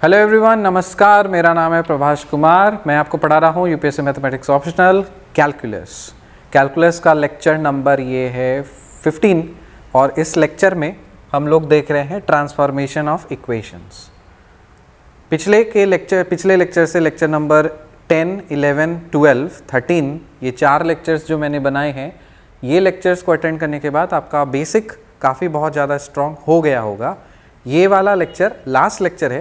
Hello everyone, नमस्कार। मेरा नाम है प्रभाष कुमार। मैं आपको पढ़ा रहा हूँ यूपीएससी मैथमेटिक्स ऑप्शनल कैलकुलस का लेक्चर नंबर ये है 15 और इस लेक्चर में हम लोग देख रहे हैं ट्रांसफॉर्मेशन ऑफ इक्वेशंस। पिछले लेक्चर से लेक्चर नंबर 10, 11, 12, 13 ये 4 लेक्चर्स जो मैंने बनाए हैं, ये लेक्चर्स को अटेंड करने के बाद आपका बेसिक काफ़ी बहुत ज़्यादा स्ट्रॉन्ग हो गया होगा। ये वाला लेक्चर लास्ट लेक्चर है,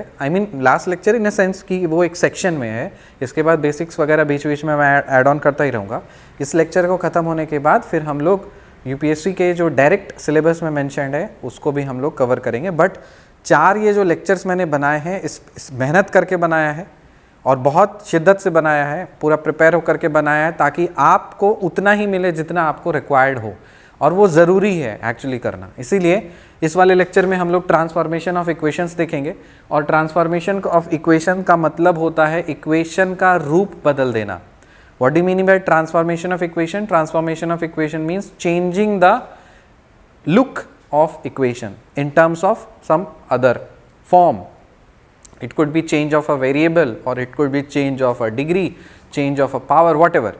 last lecture in a sense कि वो एक सेक्शन में है। इसके बाद बेसिक्स वगैरह बीच बीच में मैं ऐड ऑन करता ही रहूँगा। इस लेक्चर को ख़त्म होने के बाद फिर हम लोग यूपीएससी के जो डायरेक्ट सिलेबस में मेंशन्ड है उसको भी हम लोग कवर करेंगे। बट 4 ये जो लेक्चर्स मैंने बनाए हैं इस मेहनत करके बनाया है और बहुत शिद्दत से बनाया है, पूरा प्रिपेयर होकर के बनाया है ताकि आपको उतना ही मिले जितना आपको रिक्वायर्ड हो, और वो ज़रूरी है एक्चुअली करना। इसीलिए इस वाले लेक्चर में हम लोग ट्रांसफॉर्मेशन ऑफ इक्वेशंस देखेंगे। और ट्रांसफॉर्मेशन ऑफ इक्वेशन का मतलब होता है इक्वेशन का रूप बदल देना। What do mean by transformation of equation? Transformation of equation means changing the look of equation in terms of some other form. It could be change of a variable or it could be change of a degree, change of a power, whatever.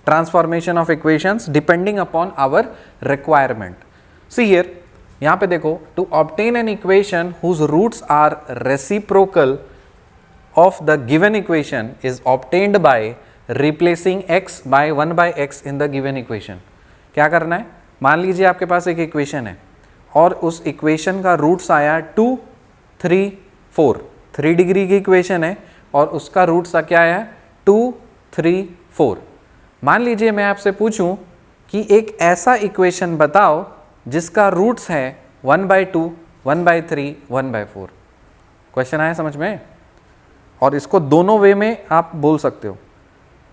Transformation of equations depending upon our requirement. See here, यहाँ पे देखो, to obtain an equation whose roots are reciprocal of the given equation is obtained by replacing x by 1 by x in the given equation. क्या करना है? मान लीजिए आपके पास एक इक्वेशन है और उस इक्वेशन का रूट्स आया 2, 3, 4, 3 डिग्री की इक्वेशन है और उसका रूट्स क्या आया 2, 3, 4। मान लीजिए मैं आपसे पूछूं कि एक ऐसा इक्वेशन बताओ जिसका रूट्स है 1/2, 1/3, 1/4। क्वेश्चन आया समझ में? और इसको दोनों वे में आप बोल सकते हो।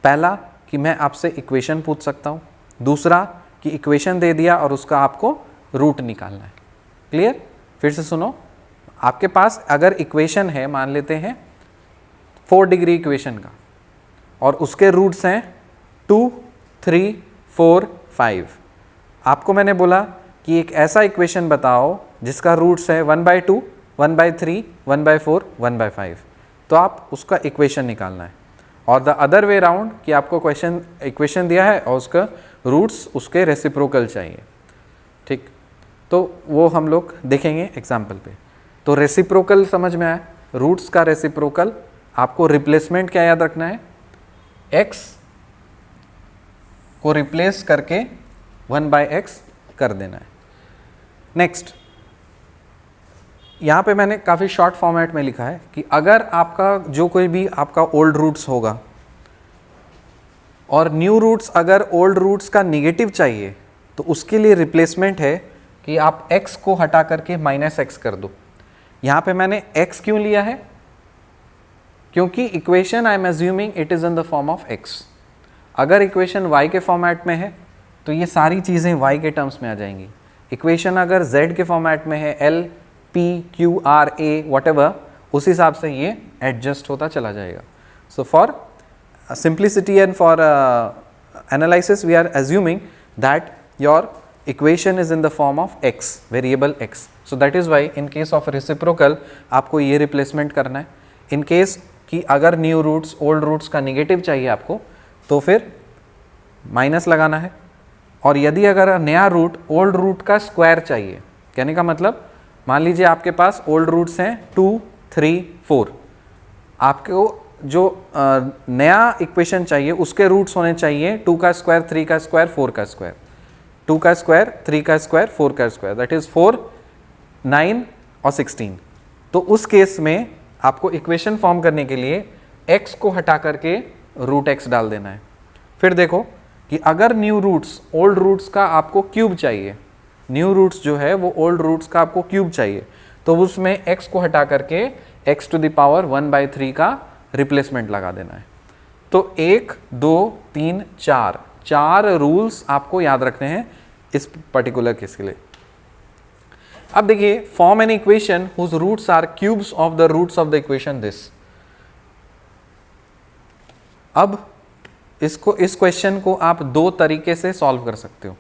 पहला कि मैं आपसे इक्वेशन पूछ सकता हूँ, दूसरा कि इक्वेशन दे दिया और उसका आपको रूट निकालना है। क्लियर? फिर से सुनो, आपके पास अगर इक्वेशन है, मान लेते हैं 4 डिग्री इक्वेशन का, और उसके रूट्स हैं 2, 3, 4, 5। आपको मैंने बोला कि एक ऐसा इक्वेशन बताओ जिसका रूट्स है 1/2, 1/3, 1/4, 1/5। तो आप उसका इक्वेशन निकालना है। और द अदर वे राउंड कि आपको इक्वेशन दिया है और उसका रूट्स उसके रेसिप्रोकल चाहिए। ठीक, तो वो हम लोग देखेंगे एग्जाम्पल पे। तो रेसिप्रोकल समझ में आया, रूट्स का रेसिप्रोकल। आपको रिप्लेसमेंट क्या याद रखना है? x को रिप्लेस करके 1/x कर देना है। नेक्स्ट, यहाँ पे मैंने काफ़ी शॉर्ट फॉर्मेट में लिखा है कि अगर आपका जो कोई भी आपका ओल्ड रूट्स होगा और न्यू रूट्स अगर ओल्ड रूट्स का निगेटिव चाहिए तो उसके लिए रिप्लेसमेंट है कि आप x को हटा करके -x कर दो। यहाँ पे मैंने x क्यों लिया है? क्योंकि equation I am assuming it is in the form of x। अगर इक्वेशन y के फॉर्मेट में है तो ये सारी चीज़ें y के टर्म्स में आ जाएंगी। इक्वेशन अगर z के फॉर्मेट में है, L, P, Q, R, A whatever, उस हिसाब से ये एडजस्ट होता चला जाएगा। So for simplicity and for analysis we are assuming that your equation is in the form of x, variable x. So that is why in case of reciprocal आपको ये replacement करना है। in case कि अगर new roots old roots का negative चाहिए आपको तो फिर माइनस लगाना है। और यदि अगर नया रूट ओल्ड रूट का स्क्वायर चाहिए, कहने का मतलब मान लीजिए आपके पास ओल्ड रूट्स हैं 2, 3, 4, आपको जो नया इक्वेशन चाहिए उसके रूट्स होने चाहिए 2 का स्क्वायर, 3 का स्क्वायर, 4 का स्क्वायर, 2 का स्क्वायर, 3 का स्क्वायर, 4 का स्क्वायर, दैट इज 4, 9 और 16। तो उस केस में आपको इक्वेशन फॉर्म करने के लिए x को हटा करके रूट x डाल देना है। फिर देखो कि अगर न्यू रूट्स ओल्ड रूट्स का आपको क्यूब चाहिए, न्यू रूट्स जो है वो ओल्ड रूट्स का आपको क्यूब चाहिए, तो उसमें x को हटा करके x टू द पावर 1/3 का रिप्लेसमेंट लगा देना है। तो 1, 2, 3, 4 रूल्स आपको याद रखने हैं इस पर्टिकुलर केस के लिए। अब देखिए, form an equation whose roots are cubes of the roots of the equation this. अब इस क्वेश्चन को आप 2 तरीके से सॉल्व कर सकते हो।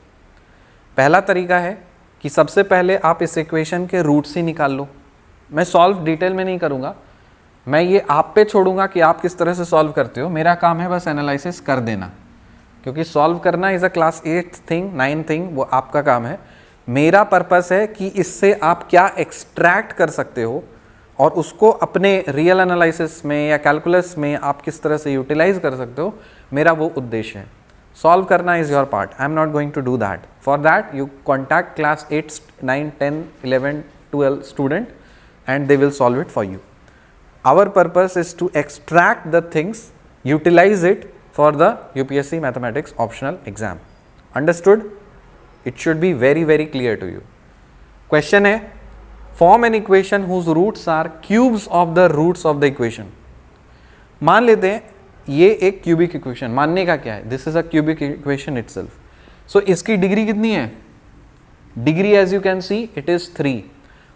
पहला तरीका है कि सबसे पहले आप इस इक्वेशन के रूट्स ही निकाल लो। मैं सॉल्व डिटेल में नहीं करूँगा, मैं ये आप पे छोड़ूंगा कि आप किस तरह से सॉल्व करते हो, मेरा काम है बस एनालिसिस कर देना, क्योंकि सॉल्व करना is a class 8th thing 9th thing, वो आपका काम है। मेरा पर्पस है कि इससे आप क्या एक्सट्रैक्ट कर सकते हो और उसको अपने रियल एनालिसिस में या कैलकुलस में आप किस तरह से यूटिलाइज कर सकते हो, मेरा वो उद्देश्य है। सॉल्व करना is your part, I am not going to do that. For that you contact class 8, 9, 10, 11, 12 student and they will solve it for you. Our purpose is to extract the things, utilize it for the UPSC mathematics optional exam. Understood? It should be very very clear to you. Question है, form an equation whose roots are cubes of the roots of the equation. मान लेते हैं ये एक cubic equation, मानने का क्या है, this is a cubic equation itself. So इसकी डिग्री कितनी है? Degree as you can see it is 3।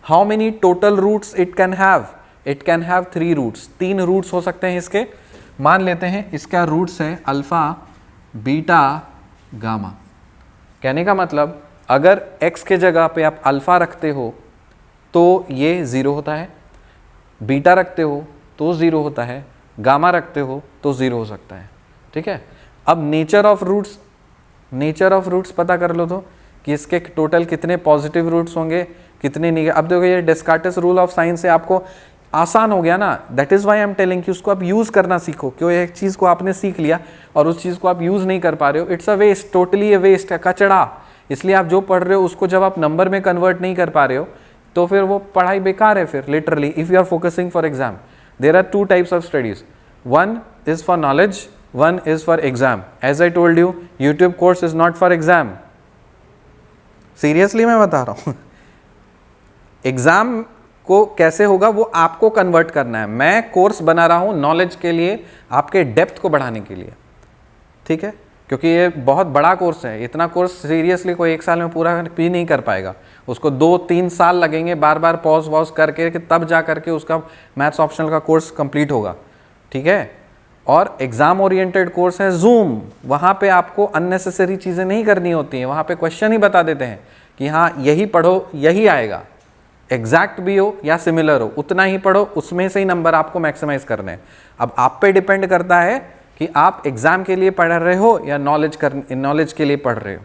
How many total roots it can have? It can have 3 roots, 3 roots हो सकते हैं इसके। मान लेते हैं इसका रूट्स है अल्फा, बीटा, गामा। कहने का मतलब अगर x के जगह पे आप अल्फा रखते हो तो ये 0 होता है, बीटा रखते हो तो 0 होता है, गामा रखते हो तो 0 हो सकता है। ठीक है, अब नेचर ऑफ रूट्स पता कर लो तो कि इसके टोटल कितने पॉजिटिव रूट्स होंगे, कितने नहीं। अब देखो ये डेस्कार्टेस रूल ऑफ साइन से आपको आसान हो गया ना, that is why I am telling कि उसको आप यूज करना सीखो। क्यों? एक चीज को आपने सीख लिया और उस चीज को आप यूज नहीं कर पा रहे हो, it's a waste, totally a waste, कचड़ा। इसलिए आप जो पढ़ रहे हो उसको जब आप नंबर में कन्वर्ट नहीं कर पा रहे हो तो फिर वो पढ़ाई बेकार है फिर literally, if you are focusing for exam. There are 2 types of studies, one is for knowledge, one is for exam. As I told you, YouTube course is not for exam. Seriously मैं बता रहा हूं exam को कैसे होगा वो आपको convert करना है। मैं कोर्स बना रहा हूं नॉलेज के लिए, आपके डेप्थ को बढ़ाने के लिए। ठीक है, क्योंकि ये बहुत बड़ा कोर्स है, इतना कोर्स सीरियसली कोई 1 साल में पूरा भी नहीं कर पाएगा। उसको 2-3 साल लगेंगे बार बार पॉज वॉज करके कि तब जा करके उसका मैथ्स ऑप्शनल का कोर्स कंप्लीट होगा। ठीक है, और एग्जाम ओरिएंटेड कोर्स है जूम, वहाँ पे आपको अननेसेसरी चीज़ें नहीं करनी होती हैं, वहाँ पे क्वेश्चन ही बता देते हैं कि हाँ यही पढ़ो यही आएगा, एग्जैक्ट भी हो या सिमिलर हो उतना ही पढ़ो, उसमें से ही नंबर आपको मैक्सिमाइज करने हैं। अब आप पे डिपेंड करता है कि आप एग्जाम के लिए पढ़ रहे हो या नॉलेज के लिए पढ़ रहे हो।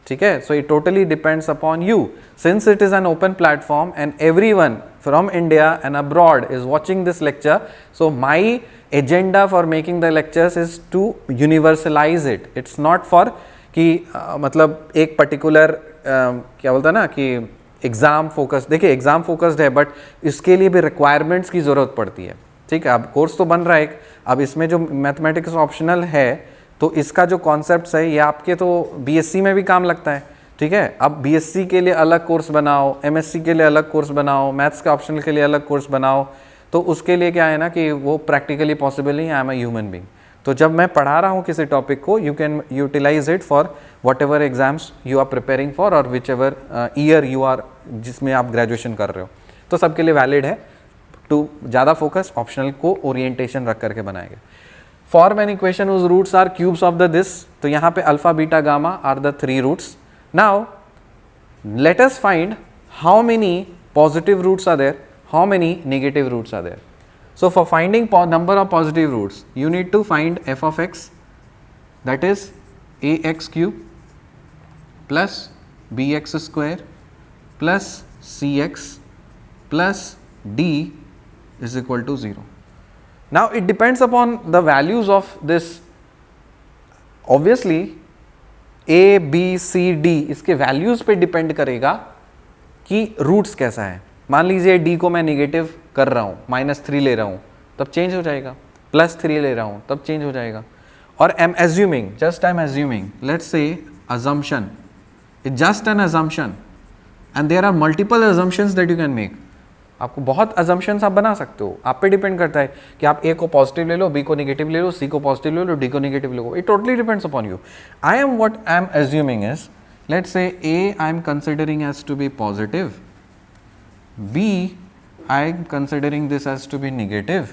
ठीक है, so it totally depends upon you, since it is an open platform and everyone from India and abroad is watching this lecture. So my agenda for making the lectures is to universalise it. It's not for कि मतलब एक particular क्या बोलता है ना कि exam focus. देखिए exam focused है बट इसके लिए भी रिक्वायरमेंट्स की ज़रूरत पड़ती है। ठीक है, अब कोर्स तो बन रहा है एक, अब इसमें जो मैथमेटिक्स ऑप्शनल है तो इसका जो कॉन्सेप्ट्स है ये आपके तो बीएससी में भी काम लगता है। ठीक है, अब बीएससी के लिए अलग कोर्स बनाओ, एमएससी के लिए अलग कोर्स बनाओ, मैथ्स के ऑप्शनल के लिए अलग कोर्स बनाओ, तो उसके लिए क्या है ना कि वो प्रैक्टिकली पॉसिबल नहीं है। I am a human being, तो जब मैं पढ़ा रहा हूँ किसी टॉपिक को you can utilise it for whatever exams you are preparing for और whichever year you are, जिसमें आप ग्रेजुएशन कर रहे हो, तो सबके लिए वैलिड है। टू ज़्यादा फोकस ऑप्शनल को ओरिएंटेशन रख करके बनाएंगे। Form an equation whose roots are cubes of the this, तो यहाँ पे alpha beta gamma are the 3 roots. Now let us find how many positive roots are there, how many negative roots are there. So for finding number of positive roots you need to find f of x, that is ax cube plus bx square plus cx plus d is equal to 0. Now it depends upon the values of this, obviously a b c d इसके values पे depend करेगा कि roots कैसा है। मान लीजिए d को मैं निगेटिव कर रहा हूँ, -3 ले रहा हूँ, तब चेंज हो जाएगा, +3 ले रहा हूँ तब चेंज हो जाएगा। और I am assuming, just I am assuming, let's say assumption, it's just an assumption and there are multiple assumptions that you can make. आपको बहुत assumptions आप बना सकते हो, आप पे डिपेंड करता है कि आप a को पॉजिटिव ले लो, b को निगेटिव ले लो, c को पॉजिटिव ले लो, d को निगेटिव ले लो, it totally depends upon you. What I am assuming is, let's say a I am considering as to be positive, B I am considering this as to be negative,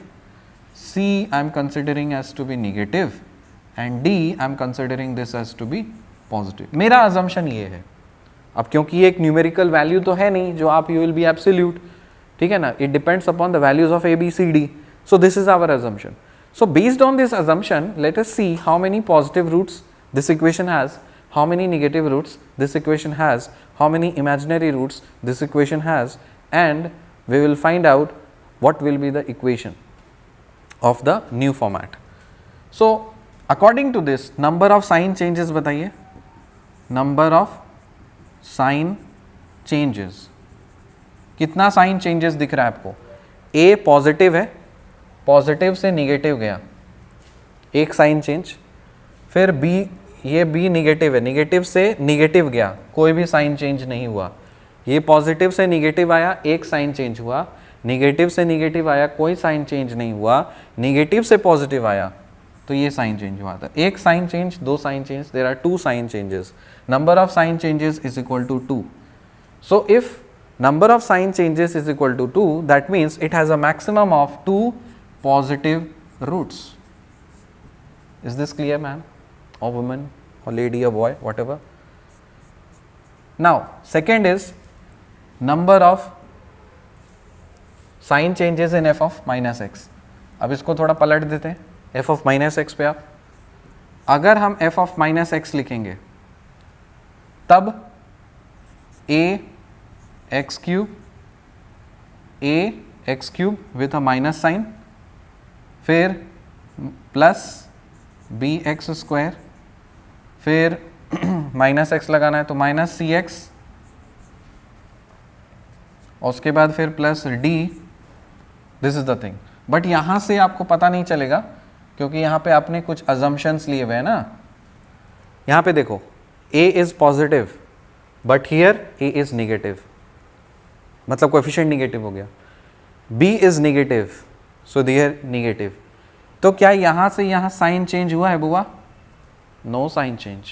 C I am considering as to be negative and D I am considering this as to be positive. मेरा assumption ये है। अब क्योंकि ये एक numerical value तो है नहीं जो आप you will be absolute, ठीक है ना, it depends upon the values of A B C D. So this is our assumption. So based on this assumption, let us see how many positive roots this equation has, how many negative roots this equation has, how many imaginary roots this equation has, and we will find out what will be the equation of the new format. So according to this, number of sign changes बताइए, number of sign changes, कितना sign changes दिख रहा है आपको? ए positive है, positive से negative गया, एक साइन चेंज. फिर बी, ये बी निगेटिव है, निगेटिव से निगेटिव गया, कोई भी साइन चेंज नहीं हुआ. ये पॉजिटिव से निगेटिव आया, एक साइन चेंज हुआ. निगेटिव से निगेटिव आया, कोई साइन चेंज नहीं हुआ. निगेटिव से पॉजिटिव आया तो ये साइन चेंज हुआ था. एक साइन चेंज, दो sign change, there are two sign changes. Number of sign changes is equal to 2. So if number of sign changes is equal to 2, that means it has a maximum of 2 positive roots. Is this clear, man or woman or lady or boy, whatever? Now second is number of sign changes in f of minus x. अब इसको थोड़ा पलट देते हैं. f of minus x पे आप अगर हम f of minus x लिखेंगे तब a x cube, a x cube with a minus sign, फिर प्लस बी एक्स स्क्वायर, फिर माइनस एक्स लगाना है तो माइनस सी एक्स, और उसके बाद फिर plus D. This is the thing. But यहाँ से आपको पता नहीं चलेगा क्योंकि यहाँ पे आपने कुछ अजम्पशंस लिए हुए हैं ना. यहाँ पे देखो a is positive but here a is negative, मतलब कोएफिशिएंट निगेटिव हो गया. b is negative so there negative. तो क्या यहाँ से यहाँ साइन चेंज हुआ है बुआ? No sign change.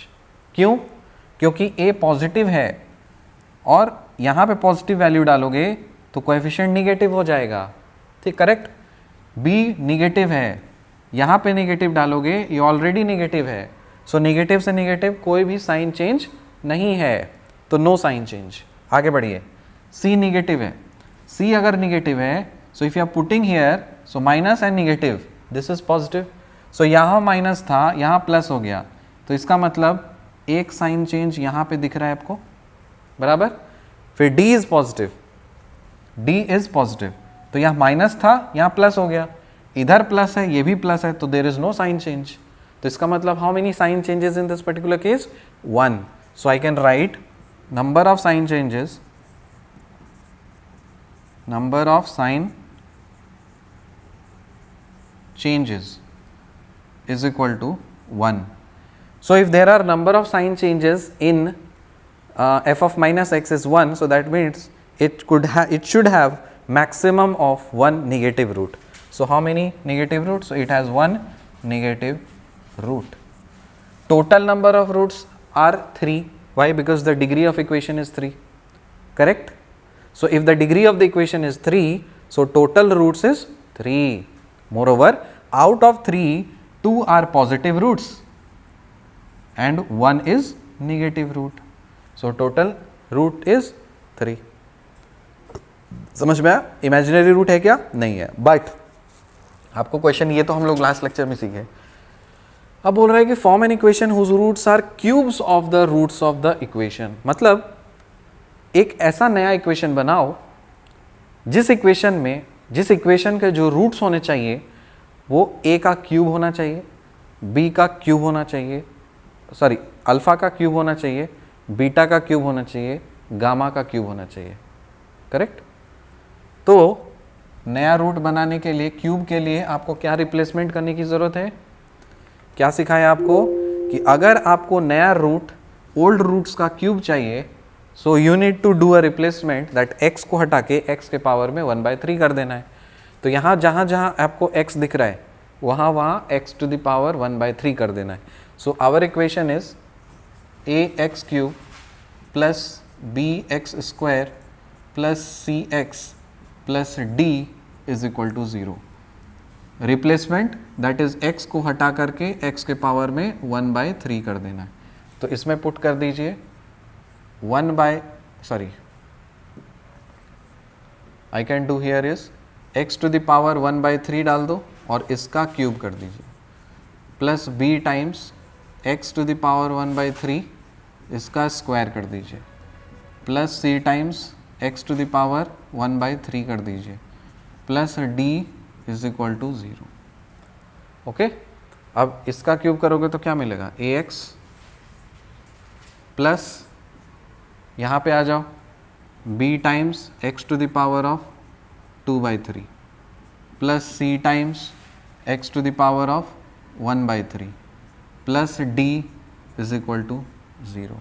क्यों? क्योंकि a पॉजिटिव है और यहाँ पे पॉजिटिव वैल्यू डालोगे तो कोएफिशिएंट निगेटिव हो जाएगा. ठीक, करेक्ट. b निगेटिव है, यहाँ पे नेगेटिव डालोगे, ये ऑलरेडी नेगेटिव है. सो नेगेटिव से नेगेटिव कोई भी साइन चेंज नहीं है, तो नो साइन चेंज. आगे बढ़िए. c निगेटिव है, c अगर निगेटिव है so if you are putting here so minus and negative, this is positive. So यहाँ माइनस था, यहाँ प्लस हो गया, तो इसका मतलब एक साइन चेंज यहाँ पे दिख रहा है आपको, बराबर. फिर d is positive, d is positive, तो यहाँ माइनस था, यहाँ प्लस हो गया, इधर प्लस है, ये भी प्लस है, तो there is no sign change. तो इसका मतलब how many sign changes in this particular case? 1. So I can write number of sign changes, number of sign changes is equal to 1. So if there are number of sign changes in f of minus x is 1, so that means it should have maximum of 1 negative root. So how many negative roots? So it has 1 negative root. Total number of roots are 3. Why? Because the degree of equation is 3. Correct? So if the degree of the equation is 3, so total roots is 3. Moreover, out of 3, 2 are positive roots and 1 is negative root. So total root is 3. समझ में आया? Imaginary root है क्या? नहीं है. But आपको question, ये तो हम लोग लास्ट लेक्चर में सीखे. अब बोल रहा है कि form an equation whose roots are cubes of the roots of the equation. मतलब एक ऐसा नया इक्वेशन बनाओ जिस इक्वेशन के जो रूट्स होने चाहिए वो a का क्यूब होना चाहिए, b का क्यूब होना चाहिए, सॉरी अल्फा का क्यूब होना चाहिए, बीटा का क्यूब होना चाहिए, गामा का क्यूब होना चाहिए. करेक्ट. तो नया रूट बनाने के लिए, क्यूब के लिए आपको क्या रिप्लेसमेंट करने की ज़रूरत है? क्या सिखाया आपको कि अगर आपको नया रूट ओल्ड रूट्स का क्यूब चाहिए, so you need to do a replacement that x को हटा के x के पावर में 1/3 कर देना है. तो यहाँ जहाँ जहाँ आपको x दिख रहा है वहाँ वहाँ x टू द पावर 1/3 कर देना है. So our equation is ax cube plus bx square plus cx plus d is equal to 0. Replacement that is x को हटा करके x के पावर में 1/3 कर देना है. तो इसमें पुट कर दीजिए I can do here is x to the power 1/3 डाल दो और इसका क्यूब कर दीजिए, plus b times x to the power 1/3 इसका स्क्वायर कर दीजिए, plus c times x to the power 1/3 कर दीजिए, plus d is equal to 0। Okay, अब इसका क्यूब करोगे तो क्या मिलेगा, ax प्लस यहाँ पे आ जाओ b times x to the power of 2/3 plus c times x to the power of 1/3 plus d is equal to 0।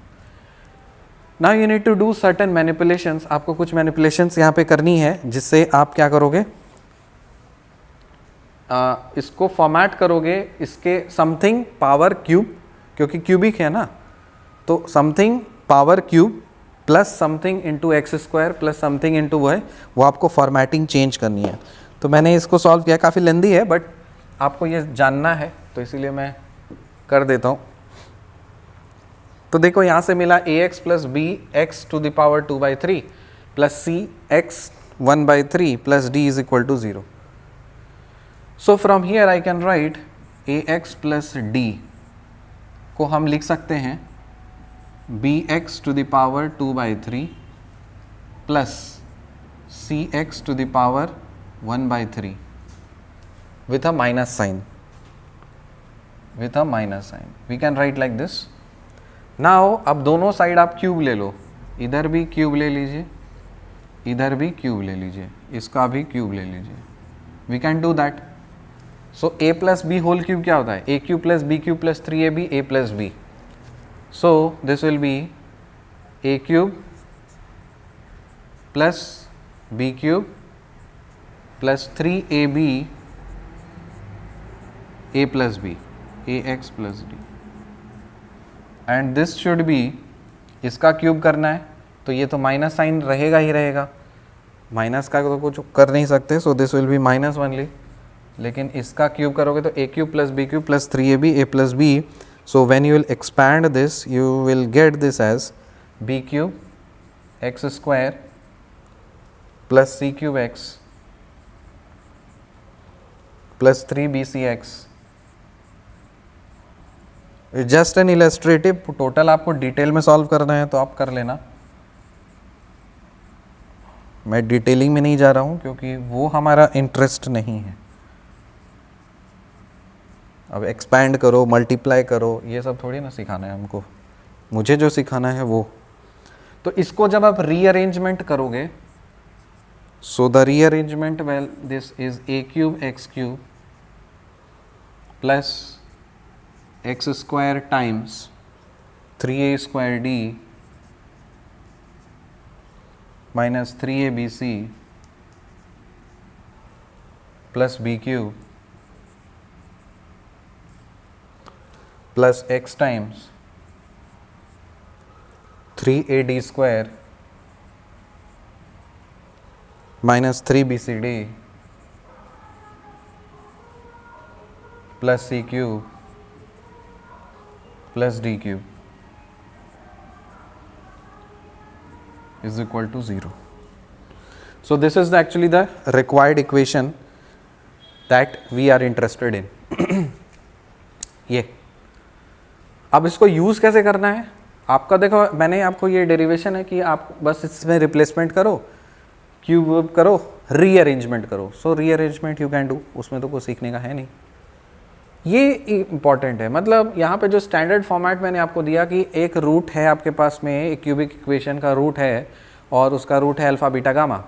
Now you need to do certain manipulations. आपको कुछ मैनिपुलेशंस यहाँ पे करनी है जिससे आप क्या करोगे, इसको फॉर्मेट करोगे इसके समथिंग पावर क्यूब, क्योंकि क्यूबिक है ना, तो something power cube plus something into x square plus something into वो आपको फॉर्मेटिंग चेंज करनी है। तो मैंने इसको सॉल्व किया, काफ़ी लेंदी है बट आपको ये जानना है तो इसीलिए मैं कर देता हूँ। तो देखो यहाँ से मिला ax plus B X to the power 2/3 plus C X 1/3 plus d is equal to 0। So from here I can write ax plus d को हम लिख सकते हैं bx to the power 2/3 plus cx to the power 1/3 with a minus sign, we can write like this। now अब दोनों side आप cube ले लो, इधर भी क्यूब ले लीजिए, इधर भी क्यूब ले लीजिए, इसका भी क्यूब ले लीजिए, we can do that। so a plus B whole cube क्या होता है, a cube plus B cube plus 3ab a plus b। so this will be a cube plus b cube plus 3ab a plus b ax plus d and this should be, इसका cube करना है तो ये तो minus sign रहेगा ही रहेगा, minus का तो कुछ कर नहीं सकते, so this will be minus only. लेकिन इसका क्यूब करोगे तो a cube plus b cube plus 3ab a plus b। so when you will expand this you will get this as b cube x square plus c cube x plus 3bcx। Just an illustrative, total आपको detail में solve करना है तो आप कर लेना, मैं detailing में नहीं जा रहा हूं क्योंकि वो हमारा इंटरेस्ट नहीं है। अब एक्सपैंड करो, मल्टीप्लाई करो, ये सब थोड़ी ना सिखाना है हमको, मुझे जो सिखाना है वो। तो इसको जब आप रीअरेंजमेंट करोगे, so the rearrangement, well this is a cube x cube plus x square times 3a square d minus 3abc plus b cube plus x times 3ad square minus 3bcd plus c cube plus d cube is equal to 0. So this is actually the required equation that we are interested in। ये अब इसको use कैसे करना है आपका, देखो मैंने आपको ये डेरिवेशन है कि आप बस इसमें रिप्लेसमेंट करो, क्यूब करो, रीअरेंजमेंट करो। सो रीअरेंजमेंट यू कैन डू, उसमें तो कुछ सीखने का है नहीं, ये इंपॉर्टेंट है। मतलब यहाँ पे जो स्टैंडर्ड फॉर्मेट मैंने आपको दिया कि एक रूट है आपके पास में, एक क्यूबिक इक्वेशन का रूट है और उसका रूट है अल्फ़ा बीटा गामा,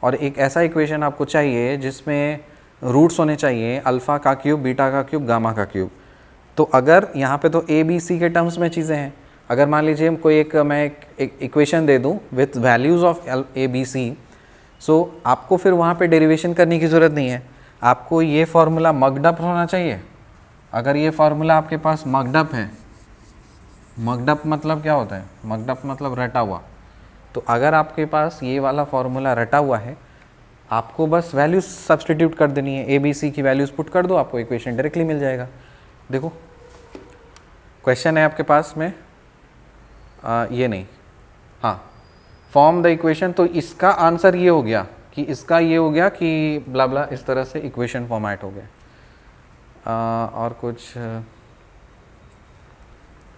और एक ऐसा इक्वेशन आपको चाहिए जिसमें रूट्स होने चाहिए अल्फ़ा का क्यूब, बीटा का क्यूब, गामा का क्यूब। तो अगर यहाँ पे तो ए बी सी के टर्म्स में चीज़ें हैं, अगर मान लीजिए कोई मैं एक इक्वेशन दे दूँ with values of A B C, so आपको फिर वहाँ पे डेरिवेशन करने की ज़रूरत नहीं है, आपको ये फार्मूला मग्ड अप होना चाहिए। अगर ये फार्मूला आपके पास मग्ड अप है, मग्ड अप मतलब क्या होता है, मग्ड अप मतलब रटा हुआ, तो अगर आपके पास ये वाला फार्मूला रटा हुआ है, आपको बस वैल्यूज सब्सटीट्यूट कर देनी है, ए बी सी की वैल्यूज पुट कर दो, आपको इक्वेशन डायरेक्टली मिल जाएगा। देखो क्वेश्चन है आपके पास में ये नहीं, हाँ, फॉर्म द इक्वेशन, तो इसका आंसर ये हो गया कि इसका ये हो गया कि ब्ला ब्ला, इस तरह से इक्वेशन फॉर्मेट हो गया। और कुछ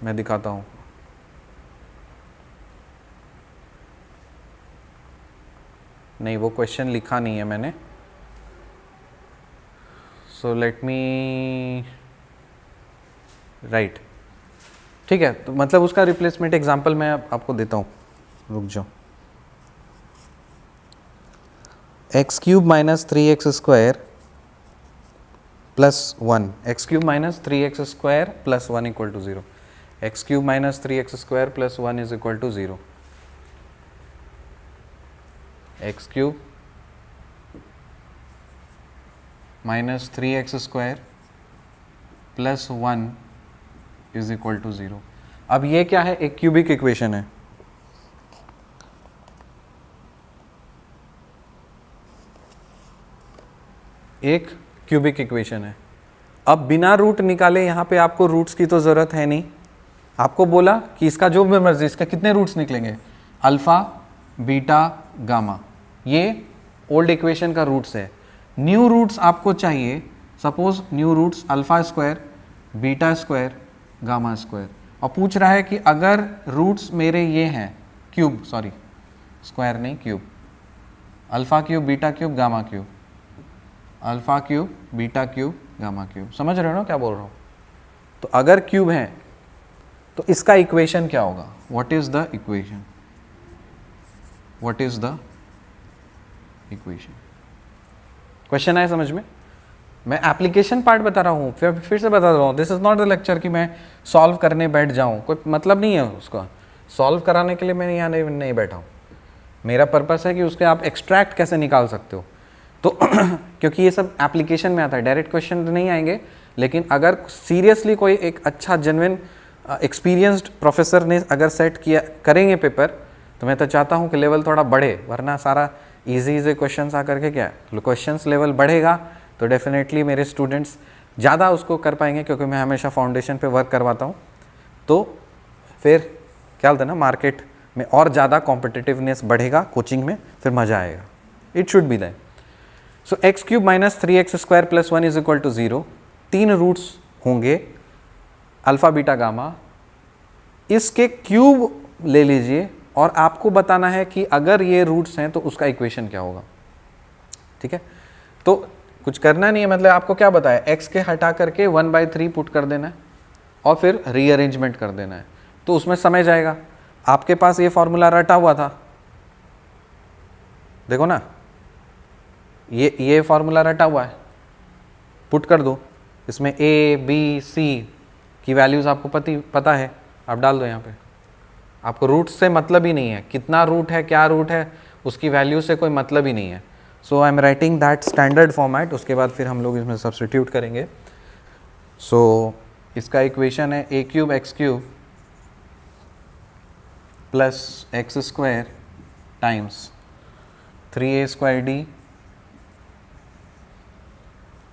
मैं दिखाता हूँ। नहीं, वो क्वेश्चन लिखा नहीं है मैंने, सो लेट मी राइट। ठीक है, तो मतलब उसका रिप्लेसमेंट एग्जांपल मैं आपको देता हूँ, रुक जाओ। X cube minus 3x square plus 1, X cube minus 3x square plus 1 equal to 0, X cube minus 3x square plus 1 is equal to 0, X cube minus 3x square plus 1 is equal to 0। अब ये क्या है, एक cubic equation है। एक cubic equation है। अब बिना रूट निकाले यहाँ पे आपको रूट्स की तो ज़रूरत है नहीं। आपको बोला कि इसका जो भी मर्जी, इसका कितने रूट्स निकलेंगे, अल्फ़ा बीटा गामा, ये ओल्ड इक्वेशन का रूट्स है। न्यू रूट्स आपको चाहिए, suppose new roots alpha square beta square gamma square, और पूछ रहा है कि अगर रूट्स मेरे ये हैं क्यूब, सॉरी स्क्वायर नहीं cube, alpha cube beta cube gamma cube, alpha cube beta cube gamma cube, समझ रहे हो ना क्या बोल रहा हूँ। तो अगर क्यूब है तो इसका इक्वेशन क्या होगा, what is the equation, what is the equation. Question आया समझ में? मैं एप्लीकेशन पार्ट बता रहा हूँ, फिर से बता रहा हूँ, this is not the lecture कि मैं सॉल्व करने बैठ जाऊँ, कोई मतलब नहीं है उसका। सॉल्व कराने के लिए मैं यहाँ नहीं बैठा हूँ। मेरा पर्पस है कि उसके आप एक्सट्रैक्ट कैसे निकाल सकते हो। तो क्योंकि ये सब एप्लीकेशन में आता है, डायरेक्ट क्वेश्चन नहीं आएंगे, लेकिन अगर सीरियसली कोई एक अच्छा जेन्युइन एक्सपीरियंस्ड प्रोफेसर ने अगर सेट किया करेंगे पेपर, तो मैं तो चाहता हूँ कि लेवल थोड़ा बढ़े, वरना सारा इजी क्वेश्चंस आकर के क्या है, क्वेश्चंस लेवल बढ़ेगा तो डेफिनेटली मेरे स्टूडेंट्स ज़्यादा उसको कर पाएंगे, क्योंकि मैं हमेशा फाउंडेशन पे वर्क करवाता हूँ। तो फिर क्या बोलते हैं ना, मार्केट में और ज़्यादा कॉम्पिटिटिवनेस बढ़ेगा कोचिंग में, फिर मज़ा आएगा। It should be that. So X cube minus 3x square plus 1 is equal to 0, 3 roots होंगे अल्फ़ा बीटा गामा, इसके क्यूब ले लीजिए और आपको बताना है कि अगर ये रूट्स हैं तो उसका इक्वेशन क्या होगा। ठीक है, तो कुछ करना नहीं है, मतलब आपको क्या बताया, x के हटा करके 1/3 पुट कर देना है और फिर रीअरेंजमेंट कर देना है, तो उसमें समय जाएगा। आपके पास ये फॉर्मूला रटा हुआ था, देखो ना, ये फॉर्मूला रटा हुआ है, पुट कर दो इसमें, a b c की वैल्यूज़ आपको पता है, आप डाल दो यहाँ पे। आपको रूट से मतलब ही नहीं है, कितना रूट है क्या रूट है उसकी वैल्यू से कोई मतलब ही नहीं है। So I am writing that standard format, उसके बाद फिर हम लोग इसमें सब्स्टिट्यूट करेंगे। सो इसका इक्वेशन है a cube X cube plus X square times 3a square d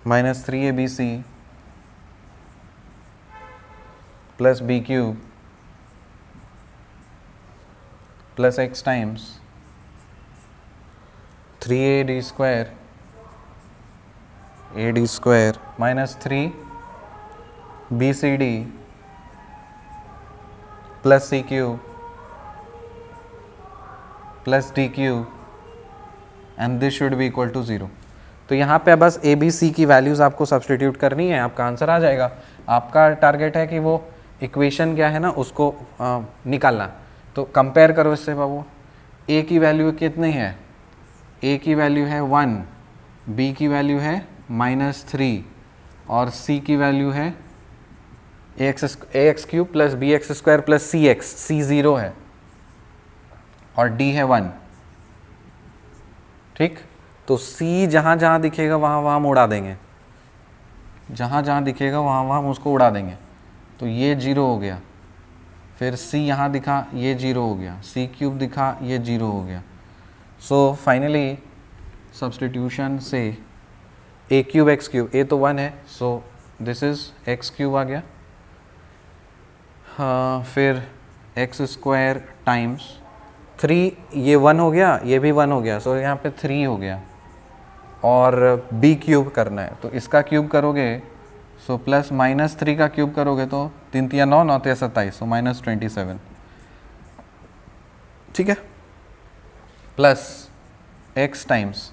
minus 3abc plus b cube plus x times 3ad square ad square minus 3bcd plus c cube plus d cube and this should be equal to 0। तो यहाँ पे बस ए B सी की values आपको substitute करनी है, आपका answer आ जाएगा। आपका टारगेट है कि वो इक्वेशन क्या है ना उसको निकालना। तो कंपेयर करो इससे बाबू, ए की वैल्यू कितनी है, ए की वैल्यू है 1, बी की वैल्यू है -3 और सी की वैल्यू है X cube plus B X square plus C X, C 0 है और डी है 1। ठीक, तो C जहाँ जहाँ दिखेगा वहाँ वहाँ हम उड़ा देंगे, जहाँ जहाँ दिखेगा वहाँ वहाँ हम उसको उड़ा देंगे। तो ये 0 हो गया, फिर C यहाँ दिखा ये 0 हो गया, C क्यूब दिखा ये 0 हो गया। सो फाइनली सब्स्टिट्यूशन से a cube X cube, a तो 1 है, so this is X cube आ गया। हाँ, फिर एक्स स्क्वायर टाइम्स 3 ये 1 हो गया, ये भी 1 हो गया, सो यहाँ पे 3 हो गया, और b क्यूब करना है तो इसका क्यूब करोगे, सो प्लस -3 का क्यूब करोगे तो 3 3 9 9 3 27, सो -27, ठीक है, प्लस x टाइम्स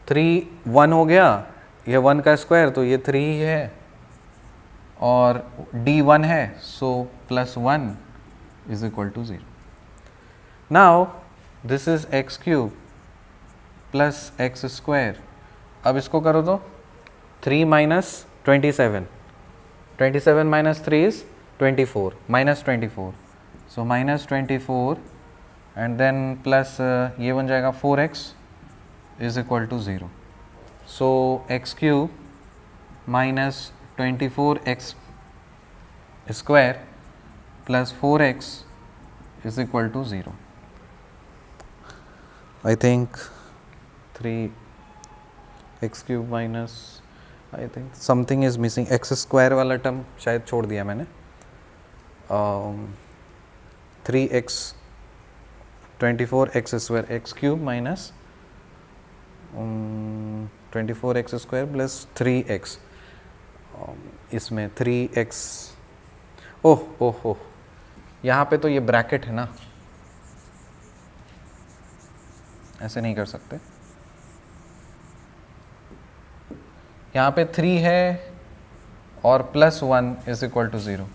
3 1 हो गया, ये 1 का स्क्वायर तो ये 3 ही है, और d 1 है, so +1 is equal to 0. Now this is x cube plus X square. अब इसको करो तो 3 - 27, 27 - 3 is 24, -24, so -24 and then plus ये बन जाएगा 4x is equal to 0. So x cube -24x square plus 4x is equal to 0. I think 3x cube minus, I think something is missing, X square वाला term शायद छोड़ दिया मैंने. 3x 24x square, X cube minus 24x square plus 3x, इसमें 3x, ओह ओह ओह, यहाँ पे तो ये ब्रैकेट है ना, ऐसे नहीं कर सकते. यहाँ पे 3 है और +1 is equal to 0,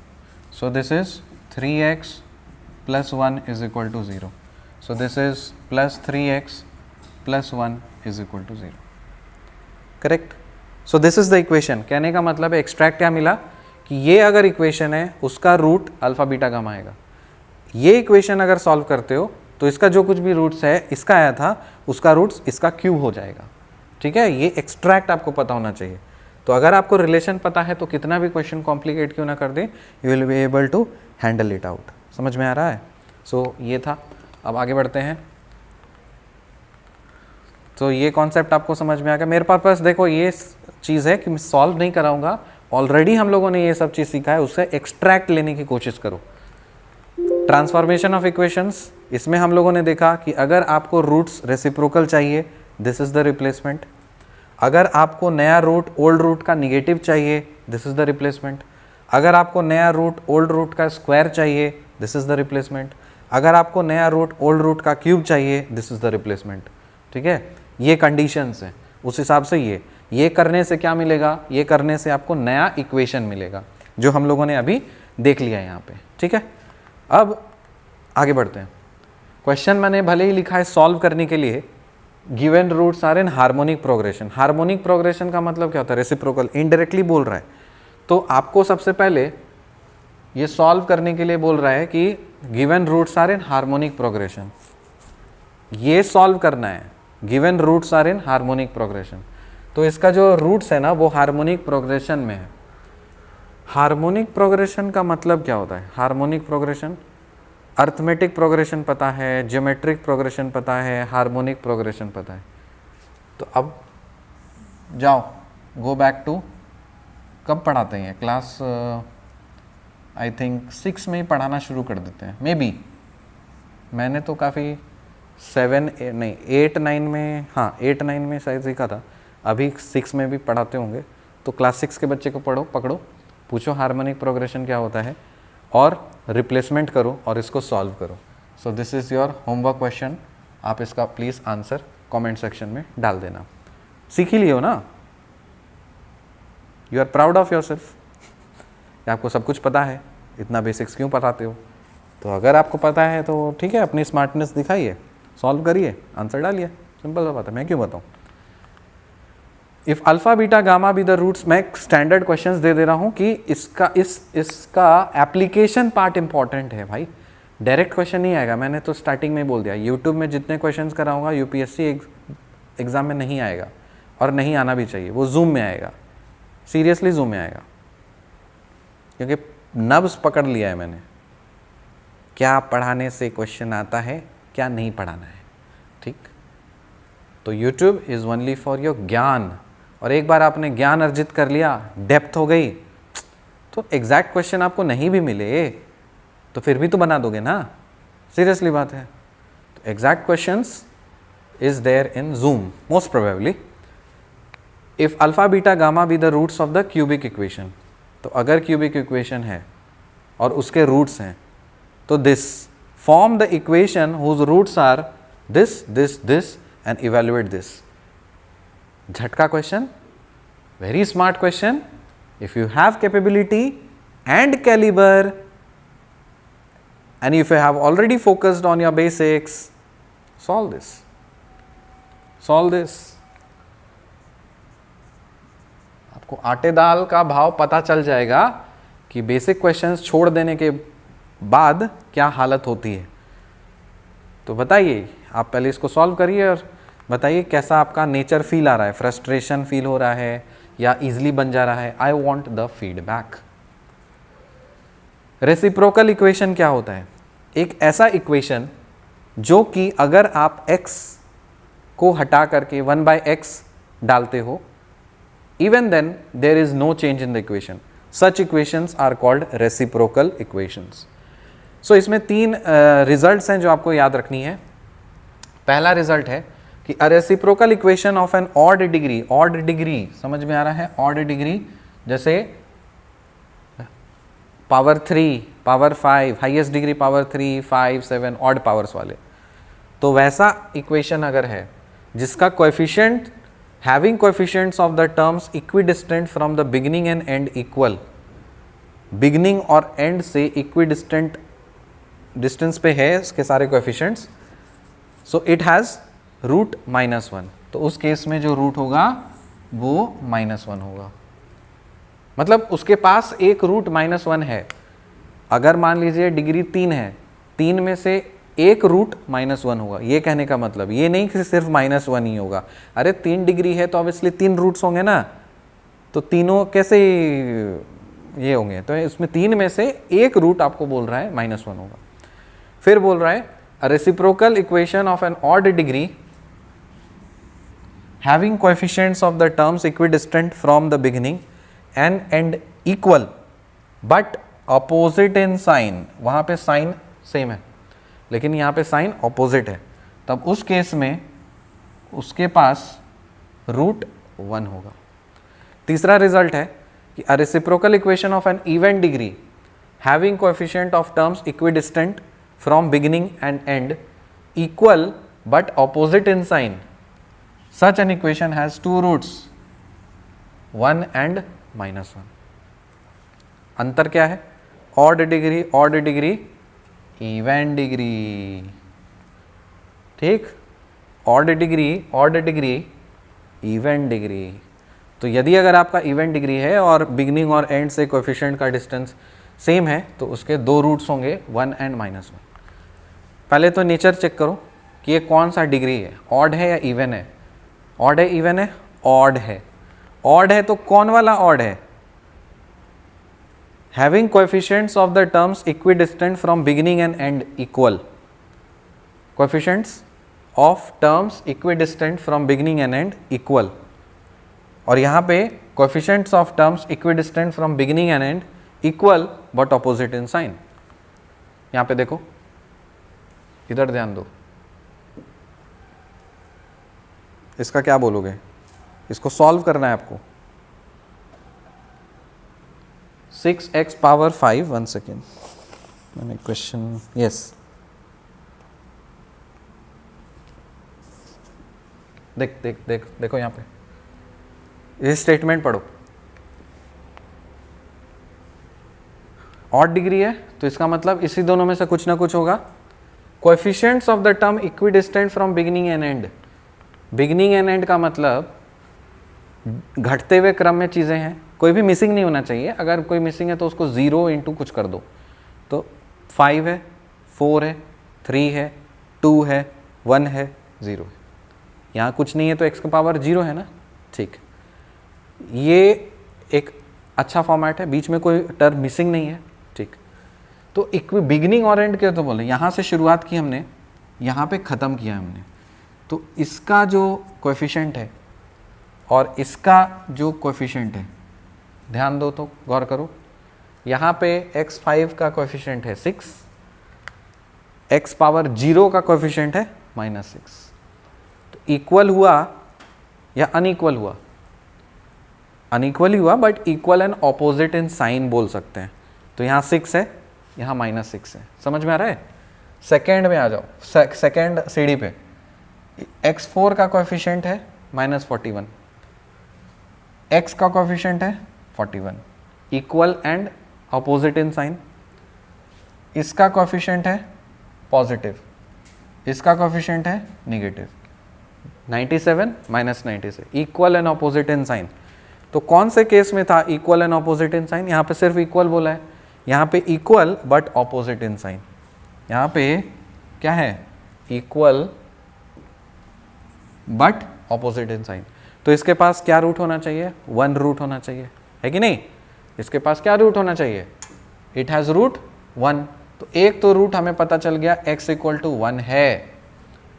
so this is 3x + 1 is equal to 0, so this is +3x + 1 is equal to 0. Correct. So this is the equation. कहने का मतलब है एक्सट्रैक्ट क्या मिला कि ये अगर इक्वेशन है उसका रूट अल्फा बीटा गामा आएगा. ये इक्वेशन अगर सॉल्व करते हो तो इसका जो कुछ भी रूट्स है, इसका आया था उसका रूट्स इसका क्यूब हो जाएगा. ठीक है, ये एक्सट्रैक्ट आपको पता होना चाहिए. तो अगर आपको रिलेशन पता है तो कितना भी क्वेश्चन कॉम्प्लिकेट क्यों ना कर दे, you will be able to handle it out. समझ में आ रहा है. सो ये था. अब आगे बढ़ते हैं. तो ये कॉन्सेप्ट आपको समझ में आ गया. मेरे पास देखो ये चीज़ है कि मैं सॉल्व नहीं कराऊंगा, ऑलरेडी हम लोगों ने ये सब चीज़ सीखा है, उससे एक्सट्रैक्ट लेने की कोशिश करो. ट्रांसफॉर्मेशन ऑफ इक्वेशंस, इसमें हम लोगों ने देखा कि अगर आपको रूट्स रेसिप्रोकल चाहिए, दिस इज द रिप्लेसमेंट. अगर आपको नया रूट ओल्ड रूट का निगेटिव चाहिए, दिस इज द रिप्लेसमेंट. अगर आपको नया रूट ओल्ड रूट का स्क्वायर चाहिए, दिस इज द रिप्लेसमेंट. अगर आपको नया रूट ओल्ड रूट का क्यूब चाहिए, दिस इज द रिप्लेसमेंट. ठीक है, ये कंडीशंस हैं. उस हिसाब से ये करने से क्या मिलेगा, ये करने से आपको नया इक्वेशन मिलेगा, जो हम लोगों ने अभी देख लिया यहाँ पे. ठीक है, अब आगे बढ़ते हैं. क्वेश्चन मैंने भले ही लिखा है सॉल्व करने के लिए, given roots are in harmonic progression. Harmonic progression का मतलब क्या होता है, रेसिप्रोकल. इनडायरेक्टली बोल रहा है. तो आपको सबसे पहले ये सॉल्व करने के लिए बोल रहा है कि given roots are in harmonic progression. ये सॉल्व करना है, given roots are in harmonic progression. तो इसका जो रूट्स है ना वो हार्मोनिक प्रोग्रेशन में है. हार्मोनिक प्रोग्रेशन का मतलब क्या होता है. हार्मोनिक प्रोग्रेशन, अर्थमेटिक प्रोग्रेशन पता है, ज्योमेट्रिक प्रोग्रेशन पता है, हार्मोनिक प्रोग्रेशन पता है. तो अब जाओ, गो बैक टू, कब पढ़ाते हैं क्लास, आई थिंक 6 में ही पढ़ाना शुरू कर देते हैं मे बी. मैंने तो काफ़ी 8 9 में, हाँ 8 9 में शायद सीखा था. अभी 6 में भी पढ़ाते होंगे. तो क्लास 6 के बच्चे को पकड़ो, पूछो हार्मोनिक प्रोग्रेशन क्या होता है और रिप्लेसमेंट करो और इसको सॉल्व करो. सो this is your homework question. आप इसका प्लीज़ आंसर कमेंट सेक्शन में डाल देना. सीख ही लियो ना, you are proud of yourself. आपको सब कुछ पता है, इतना बेसिक्स क्यों पढ़ाते हो. तो अगर आपको पता है तो ठीक है, अपनी स्मार्टनेस दिखाइए, सॉल्व करिए, आंसर डालिए. सिंपल सा बात है, मैं क्यों बताऊँ. If alpha beta gamma be the roots, मैं स्टैंडर्ड क्वेश्चंस दे रहा हूँ कि इसका एप्लीकेशन पार्ट इंपॉर्टेंट है भाई. डायरेक्ट क्वेश्चन नहीं आएगा. मैंने तो स्टार्टिंग में बोल दिया, यूट्यूब में जितने क्वेश्चंस कराऊंगा यूपीएससी एग्ज़ाम में नहीं आएगा, और नहीं आना भी चाहिए. वो जूम में आएगा, सीरियसली जूम में आएगा, क्योंकि नब्स पकड़ लिया है मैंने. क्या पढ़ाने से क्वेश्चन आता है, क्या नहीं पढ़ाना है. ठीक, तो YouTube is only for your ज्ञान. और एक बार आपने ज्ञान अर्जित कर लिया, डेप्थ हो गई, तो एग्जैक्ट क्वेश्चन आपको नहीं भी मिले तो फिर भी तो बना दोगे ना. सीरियसली बात है. Exact questions is there in Zoom, most probably. If alpha, beta, gamma be the roots of the cubic equation, तो अगर cubic equation है और उसके roots हैं, तो this form the equation whose roots are this, this, this and evaluate this. झटका question, very smart question. If you have capability and caliber and if you have already focused on your basics, solve this. Solve this. आपको आटे दाल का भाव पता चल जाएगा कि basic questions छोड़ देने के बाद क्या हालत होती है. तो बताइए, आप पहले इसको सॉल्व करिए और बताइए कैसा आपका नेचर फील आ रहा है. फ्रस्ट्रेशन फील हो रहा है या इजीली बन जा रहा है. I want the feedback. Reciprocal equation क्या होता है? एक ऐसा इक्वेशन जो कि अगर आप x को हटा करके 1/x डालते हो, even then there is no change in the equation. Such equations are called reciprocal equations. So इसमें तीन रिजल्ट्स हैं जो आपको याद रखनी है. पहला रिजल्ट है कि a reciprocal equation of an odd degree, odd degree समझ में आ रहा है? odd degree जैसे power 3, power 5, highest degree power 3, 5, 7 odd powers वाले. तो वैसा इक्वेशन अगर है जिसका coefficient having coefficients of the terms equidistant from the beginning and end equal, beginning और end से equidistant distance पे है इसके सारे coefficients, so it has root -1. तो उस केस में जो रूट होगा वो -1 होगा. मतलब उसके पास एक रूट -1 है. अगर मान लीजिए डिग्री 3 है, 3 में से एक रूट -1 होगा. ये कहने का मतलब ये नहीं कि सिर्फ -1 ही होगा. अरे 3 डिग्री है तो ऑब्वियसली 3 रूट्स होंगे ना, तो तीनों कैसे ये होंगे? तो इसमें 3 में से एक रूट आपको बोल रहा है -1 होगा. फिर बोल रहा है a reciprocal equation of an odd degree having coefficients of the terms equidistant from the beginning and and equal but opposite in sign. वहाँ पे साइन सेम है लेकिन यहाँ पे साइन ऑपोजिट है. तब उस केस में उसके पास रूट 1 होगा. तीसरा रिजल्ट है कि a reciprocal equation of an even degree having coefficient of terms equidistant from beginning and and equal but opposite in sign. Such an equation has 2 roots 1 and -1. अंतर क्या है? Odd degree even degree. ठीक, odd degree even degree. तो यदि अगर आपका even degree है और बिगिनिंग और एंड से कोएफिशिएंट का डिस्टेंस सेम है तो उसके 2 रूट्स होंगे 1 एंड -1. पहले तो नेचर चेक करो कि ये कौन सा डिग्री है, ऑड है या इवन है. ऑड है, इवन है? ऑड है. ऑड है तो कौन वाला ऑड है? Having coefficients of the terms equidistant from beginning and end equal. Coefficients of terms equidistant from beginning and end equal. और यहाँ पे coefficients of terms equidistant from beginning and end equal but opposite in sign. यहाँ पे देखो, इधर ध्यान दो. इसका क्या बोलोगे? इसको सॉल्व करना है आपको. 6x power 5. 1 सेकेंड, मैंने क्वेश्चन, यस, देखो यहाँ पे ये स्टेटमेंट पढ़ो. ऑड डिग्री है तो इसका मतलब इसी दोनों में से कुछ ना कुछ होगा. Coefficients of the term equidistant from beginning and and. Beginning and and का मतलब घटते हुए क्रम में चीज़ें हैं, कोई भी मिसिंग नहीं होना चाहिए. अगर कोई मिसिंग है तो उसको 0 इंटू कुछ कर दो. तो 5 है, 4 है, 3 है, 2 है, 1 है, 0 है. यहाँ कुछ नहीं है तो x की पावर 0 है ना. ठीक, ये एक अच्छा फॉर्मेट है, बीच में कोई टर्म मिसिंग नहीं है. ठीक, तो बिगिनिंग और एंड के तो बोले यहाँ से शुरुआत की हमने, यहाँ पे ख़त्म किया हमने. तो इसका जो कोएफिशिएंट है और इसका जो कोएफिशिएंट है, ध्यान दो तो गौर करो. यहाँ पे x5 का कोएफिशिएंट है 6 x पावर 0 का कोएफिशिएंट है -6। तो इक्वल हुआ या अनइक्वल हुआ? अनइक्वल ही हुआ, but equal and opposite in sign बोल सकते हैं। तो यहाँ 6 है, यहाँ -6 है। समझ में आ रहा है? सेकेंड में आ जाओ, सेकेंड सीढ़ी पे x4 का कोएफिशिएंट है -41, x का कोएफिशिएंट है 41, equal and opposite in sign. इसका कोएफिशिएंट है पॉजिटिव, इसका कोएफिशिएंट है negative. 97 -96, equal and opposite in sign. तो कौन से केस में था equal and opposite in sign? यहाँ पे सिर्फ इक्वल बोला है, यहाँ पे equal but opposite in sign. यहाँ पे क्या है? Equal but opposite in sign. तो इसके पास क्या रूट होना चाहिए? 1 रूट होना चाहिए, है कि नहीं? इसके पास क्या रूट होना चाहिए? It has root 1। तो एक तो रूट हमें पता चल गया x = 1 है,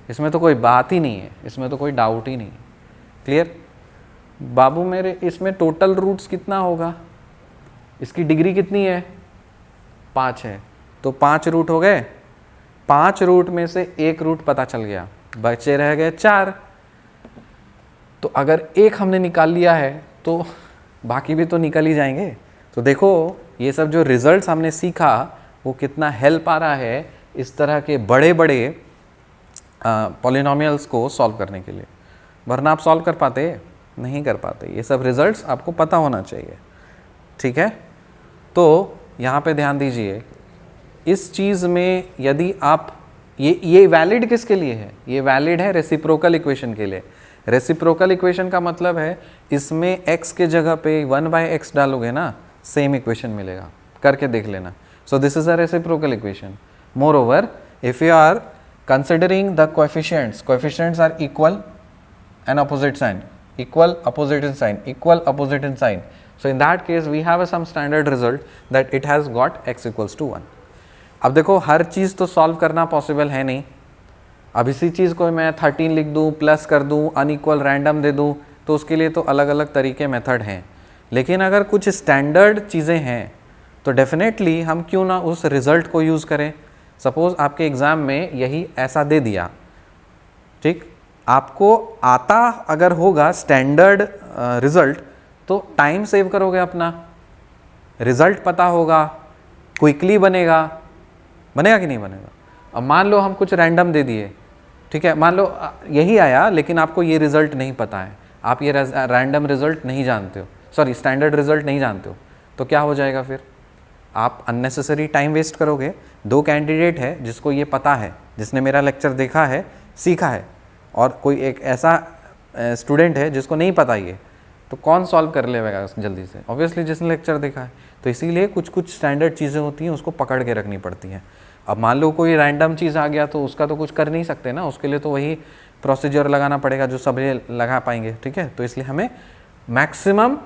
इसमें तो कोई बात ही नहीं है, इसमें तो कोई डाउट ही नहीं है। क्लियर? बाबू मेरे इसमें टोटल रूट्स कितना होगा? इसकी डिग्री कितनी है? 5 है। तो 5 रूट हो गए, 5 रूट में से एक रूट पता चल गया, बचे रह गए 4। तो अगर एक हमने निकाल लिया है तो बाकी भी तो निकल ही जाएंगे। तो देखो ये सब जो रिजल्ट्स हमने सीखा वो कितना हेल्प आ रहा है इस तरह के बड़े बड़े पॉलिनोमियल्स को सॉल्व करने के लिए, वरना आप सॉल्व कर पाते? नहीं कर पाते। ये सब रिजल्ट्स आपको पता होना चाहिए, ठीक है? तो यहाँ पे ध्यान दीजिए, इस चीज़ में यदि आप ये वैलिड किसके लिए है? ये वैलिड है रेसिप्रोकल इक्वेशन के लिए। रेसिप्रोकल इक्वेशन का मतलब है इसमें x के जगह पे 1/x डालोगे ना, सेम इक्वेशन मिलेगा। करके देख लेना। So this is a reciprocal equation. Moreover if you are considering the coefficients are equal and opposite sign, equal opposite in sign, equal opposite in sign. So in that case we have some standard result that it has got x = 1. अब देखो हर चीज़ तो solve करना possible है नहीं। अब इसी चीज़ को मैं 13 लिख दूँ, प्लस कर दूँ, अनइक्वल रैंडम दे दूँ, तो उसके लिए तो अलग अलग तरीके मेथड हैं। लेकिन अगर कुछ स्टैंडर्ड चीज़ें हैं तो डेफिनेटली हम क्यों ना उस रिज़ल्ट को यूज़ करें। सपोज़ आपके एग्ज़ाम में यही ऐसा दे दिया, ठीक, आपको आता अगर होगा स्टैंडर्ड रिज़ल्ट तो टाइम सेव करोगे अपना, रिज़ल्ट पता होगा, क्विकली बनेगा कि नहीं बनेगा। अब मान लो हम कुछ रैंडम दे दिए, ठीक है, मान लो यही आया लेकिन आपको ये रिज़ल्ट नहीं पता है, आप ये रैंडम रिज़ल्ट नहीं जानते हो, सॉरी स्टैंडर्ड रिज़ल्ट नहीं जानते हो, तो क्या हो जाएगा फिर? आप अननेसेसरी टाइम वेस्ट करोगे। 2 कैंडिडेट है जिसको ये पता है, जिसने मेरा लेक्चर देखा है, सीखा है, और कोई एक ऐसा स्टूडेंट है जिसको नहीं पता ये, तो कौन सॉल्व कर लेगा जल्दी से? ऑब्वियसली जिसने लेक्चर देखा है। तो इसीलिए कुछ कुछ स्टैंडर्ड चीज़ें होती हैं, उसको पकड़ के रखनी पड़ती हैं। अब मान लो कोई रैंडम चीज़ आ गया तो उसका तो कुछ कर नहीं सकते ना, उसके लिए तो वही प्रोसीजर लगाना पड़ेगा जो सब लगा पाएंगे, ठीक है। तो इसलिए हमें मैक्सिमम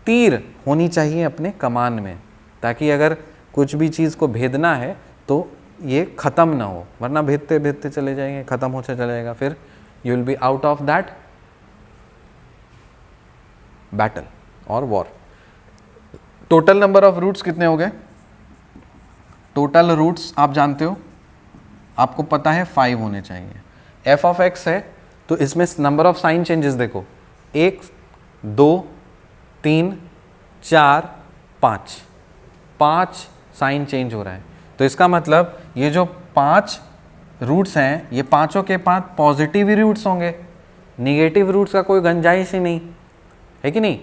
तीर होनी चाहिए अपने कमान में, ताकि अगर कुछ भी चीज़ को भेदना है तो ये ख़त्म ना हो, वरना भेदते भेदते चले जाएंगे, ख़त्म होते चले जाएगा, फिर you will be out of that battle और war. Total number of roots कितने हो गए? टोटल रूट्स आप जानते हो, आपको पता है 5 होने चाहिए। f ऑफ x है तो इसमें नंबर ऑफ साइन चेंजेस देखो, 1 2 3 4 5, 5 साइन चेंज हो रहा है। तो इसका मतलब ये जो 5 रूट्स हैं ये पांचों के 5 पॉजिटिव ही रूट्स होंगे, निगेटिव रूट्स का कोई गुंजाइश ही नहीं है कि नहीं,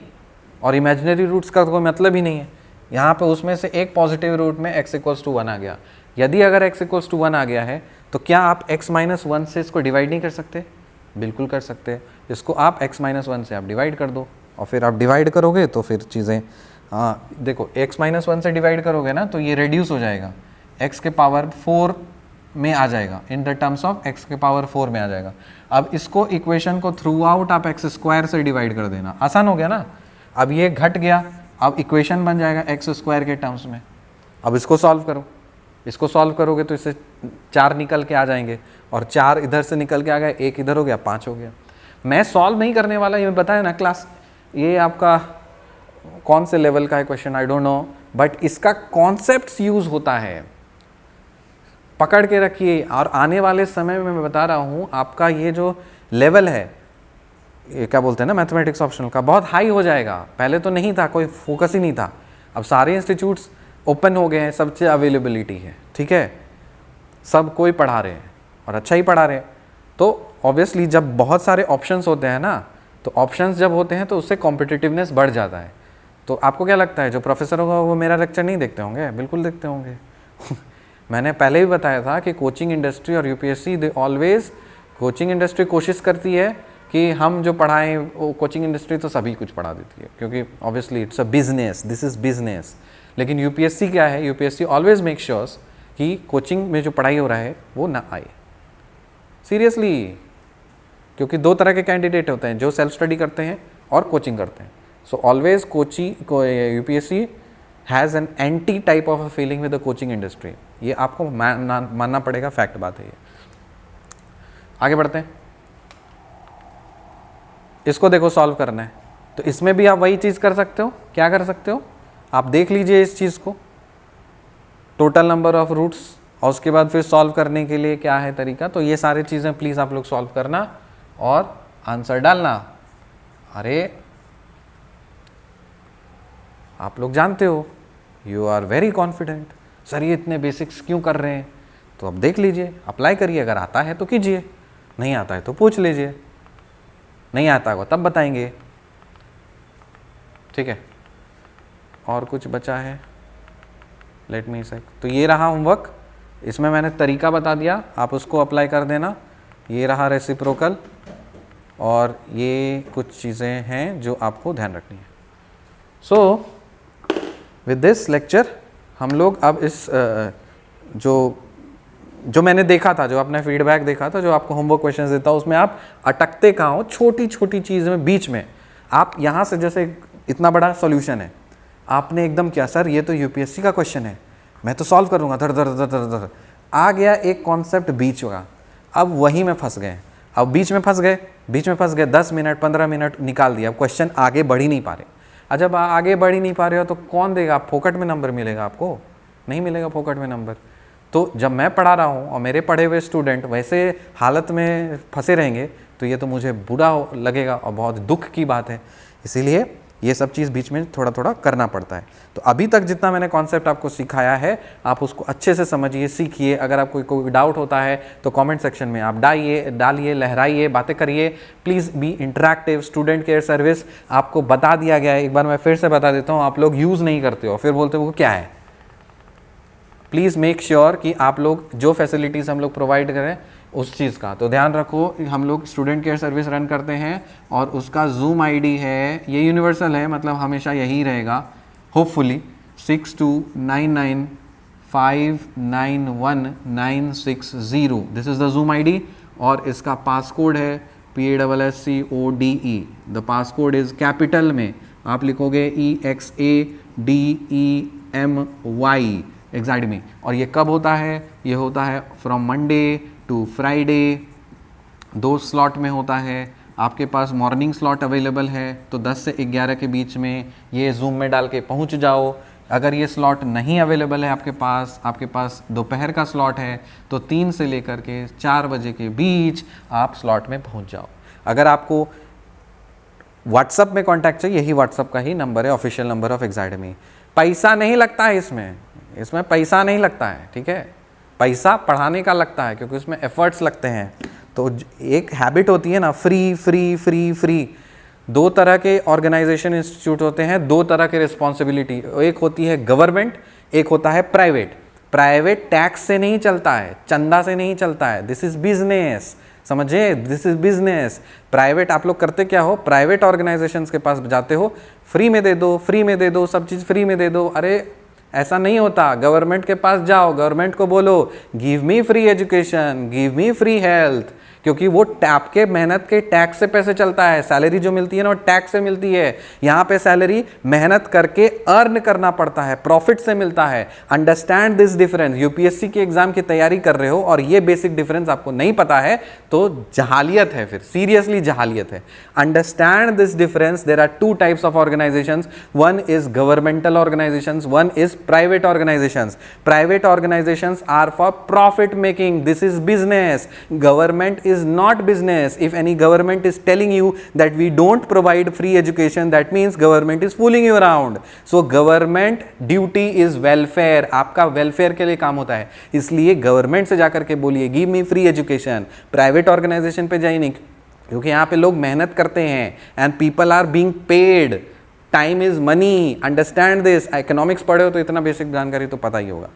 और इमेजिनरी रूट्स का तो कोई मतलब ही नहीं है। यहाँ पे उसमें से एक पॉजिटिव रूट में x = 1 आ गया। यदि अगर x = 1 आ गया है तो क्या आप x - 1 से इसको डिवाइड नहीं कर सकते? बिल्कुल कर सकते हैं। इसको आप x - 1 से आप डिवाइड कर दो, और फिर आप डिवाइड करोगे तो फिर चीज़ें, हाँ देखो x - 1 से डिवाइड करोगे ना तो ये रेड्यूस हो जाएगा, x के पावर 4 में आ जाएगा, in the terms of x के पावर 4 में आ जाएगा। अब इसको इक्वेशन को थ्रू आउट आप x² से डिवाइड कर देना, आसान हो गया ना। अब ये घट गया, अब इक्वेशन बन जाएगा x² के टर्म्स में। अब इसको सॉल्व करो, इसको सॉल्व करोगे तो इससे 4 निकल के आ जाएंगे, और 4 इधर से निकल के आ गया, 1 इधर हो गया, 5 हो गया। मैं सॉल्व नहीं करने वाला, ये बताया ना क्लास, ये आपका कौन से लेवल का है question I don't know, but इसका कॉन्सेप्ट यूज होता है। पकड़ के रखिए। और आने वाले समय में मैं बता रहा हूँ आपका ये जो लेवल है, ये क्या बोलते हैं ना मैथमेटिक्स ऑप्शनल का, बहुत हाई हो जाएगा। पहले तो नहीं था, कोई फोकस ही नहीं था। अब सारे इंस्टीट्यूट्स ओपन हो गए हैं, सबसे अवेलेबिलिटी है, ठीक है, सब कोई पढ़ा रहे हैं और अच्छा ही पढ़ा रहे हैं। तो ऑब्वियसली जब बहुत सारे ऑप्शंस होते हैं ना, तो ऑप्शंस जब होते हैं तो उससे कॉम्पिटिटिवनेस बढ़ जाता है। तो आपको क्या लगता है जो प्रोफेसर होगा वो मेरा लेक्चर नहीं देखते होंगे? बिल्कुल देखते होंगे। मैंने पहले भी बताया था कि कोचिंग इंडस्ट्री और UPSC they always, coaching industry कोशिश करती है कि हम जो पढ़ाएं वो, कोचिंग इंडस्ट्री तो सभी कुछ पढ़ा देती है क्योंकि obviously it's a business, this is business. लेकिन यूपीएससी क्या है, यूपीएससी ऑलवेज मेक श्योर्स कि कोचिंग में जो पढ़ाई हो रहा है वो ना आए, सीरियसली। क्योंकि दो तरह के कैंडिडेट होते हैं, जो सेल्फ स्टडी करते हैं और कोचिंग करते हैं। So always UPSC has an anti type of a feeling with the coaching industry. ये आपको मानना पड़ेगा, फैक्ट बात है ये। आगे बढ़ते हैं, इसको देखो सॉल्व करना है। तो इसमें भी आप वही चीज़ कर सकते हो। क्या कर सकते हो, आप देख लीजिए इस चीज़ को, टोटल नंबर ऑफ रूट्स, और उसके बाद फिर सॉल्व करने के लिए क्या है तरीका। तो ये सारी चीज़ें प्लीज़ आप लोग सॉल्व करना और आंसर डालना। अरे आप लोग जानते हो, you are very confident, sir ये इतने बेसिक्स क्यों कर रहे हैं। तो अब देख लीजिए, अप्लाई करिए, अगर आता है तो कीजिए, नहीं आता है तो पूछ लीजिए, नहीं आता होगा तब बताएंगे, ठीक है। और कुछ बचा है, लेट मी चेक। तो ये रहा होमवर्क, इसमें मैंने तरीका बता दिया, आप उसको अप्लाई कर देना। ये रहा रेसिप्रोकल, और ये कुछ चीज़ें हैं जो आपको ध्यान रखनी है। सो विद दिस लेक्चर हम लोग अब इस जो मैंने देखा था, जो आपने फीडबैक देखा था, जो आपको होमवर्क क्वेश्चंस देता हूँ, उसमें आप अटकते कहाँ हो, छोटी छोटी चीज़ में बीच में। आप यहाँ से जैसे इतना बड़ा सॉल्यूशन है, आपने एकदम क्या सर ये तो यूपीएससी का क्वेश्चन है, मैं तो सॉल्व करूँगा, धर धर धर धर धर, आ गया एक कॉन्सेप्ट बीच का, अब वहीं में फंस गए। अब बीच में फंस गए 10 मिनट 15 मिनट निकाल दिया, अब क्वेश्चन आगे बढ़ ही नहीं पा रहे। जब आगे बढ़ ही नहीं पा रहे हो तो कौन देगा, फोकट में नंबर मिलेगा आपको? नहीं मिलेगा फोकट में नंबर। तो जब मैं पढ़ा रहा हूँ और मेरे पढ़े हुए स्टूडेंट वैसे हालत में फंसे रहेंगे तो ये तो मुझे बुरा लगेगा और बहुत दुख की बात है। इसीलिए ये सब चीज़ बीच में थोड़ा थोड़ा करना पड़ता है। तो अभी तक जितना मैंने कॉन्सेप्ट आपको सिखाया है, आप उसको अच्छे से समझिए, सीखिए। अगर आपको कोई डाउट होता है तो कमेंट सेक्शन में आप डालिए, लहराइए, बातें करिए। Please be interactive. Student care service आपको बता दिया गया है, एक बार मैं फिर से बता देता हूँ, आप लोग यूज़ नहीं करते हो, फिर बोलते हो वो क्या है। प्लीज़ मेक श्योर कि आप लोग जो फैसिलिटीज़ हम लोग प्रोवाइड करें उस चीज़ का तो ध्यान रखो। हम लोग स्टूडेंट केयर सर्विस रन करते हैं और उसका जूम आईडी है, ये यूनिवर्सल है, मतलब हमेशा यही रहेगा hopefully 6299591960। This is the zoom ID और इसका पासकोड है PASSCODE। The passcode is capital में आप लिखोगे EXADEMY एग्जैक्टली। और ये कब होता है, ये होता है from Monday to Friday, 2 slot में होता है। आपके पास मॉर्निंग स्लॉट अवेलेबल है तो 10 से 11 के बीच में ये जूम में डाल के पहुंच जाओ। अगर ये स्लॉट नहीं अवेलेबल है आपके पास दोपहर का स्लॉट है तो 3 से लेकर के 4 बजे के बीच आप स्लॉट में पहुंच जाओ। अगर आपको व्हाट्सअप में कॉन्टैक्ट चाहिए, यही व्हाट्सअप का ही नंबर है, ऑफिशियल नंबर ऑफ एग्जाइडमी। पैसा नहीं लगता है इसमें पैसा नहीं लगता है, ठीक है। पैसा पढ़ाने का लगता है क्योंकि उसमें एफर्ट्स लगते हैं। तो एक हैबिट होती है ना, फ्री फ्री फ्री फ्री। 2 तरह के ऑर्गेनाइजेशन इंस्टीट्यूट होते हैं, 2 तरह के रिस्पॉन्सिबिलिटी, एक होती है गवर्नमेंट, एक होता है प्राइवेट। प्राइवेट टैक्स से नहीं चलता है, चंदा से नहीं चलता है, दिस इज बिजनेस, समझे, दिस इज बिजनेस। प्राइवेट आप लोग करते क्या हो, प्राइवेट ऑर्गेनाइजेशंस के पास जाते हो, फ्री में दे दो, फ्री में दे दो, सब चीज़ फ्री में दे दो। अरे ऐसा नहीं होता। गवर्नमेंट के पास जाओ, गवर्नमेंट को बोलो give me free education, give me free health, क्योंकि वो आपके मेहनत के टैक्स से पैसे चलता है। सैलरी जो मिलती है ना वो टैक्स से मिलती है। यहाँ पे सैलरी मेहनत करके अर्न करना पड़ता है, प्रॉफिट से मिलता है। Understand this difference. यूपीएससी के एग्जाम की तैयारी कर रहे हो और ये बेसिक डिफरेंस आपको नहीं पता है तो जहालियत है, फिर सीरियसली जहालियत है। Understand this difference. There are two types of organisations, one is governmental organisations, one is private organisations. Private organisations are for profit making, this is business. Government is not business. If any government is telling you that we don't provide free education, that means government is fooling you around. So government duty is welfare. आपका welfare के लिए काम होता है, इसलिए government से जाकर के बोलिए give me free education. Private organization पे जाइए नहीं, क्योंकि यहाँ पे लोग मेहनत करते हैं and people are being paid. Time is money. Understand this. Economics पढ़े हो तो इतना बेसिक जानकारी तो पता ही होगा,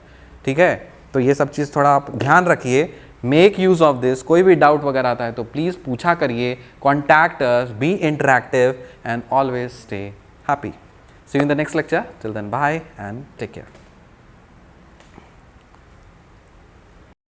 ठीक है। तो ये सब चीज़ थोड़ा आप ध्यान रखिए, मेक यूज ऑफ दिस। कोई भी डाउट वगैरह आता है तो प्लीज़ पूछा करिए, contact us, be interactive and always stay happy. See you in the next lecture. Till then bye and take care.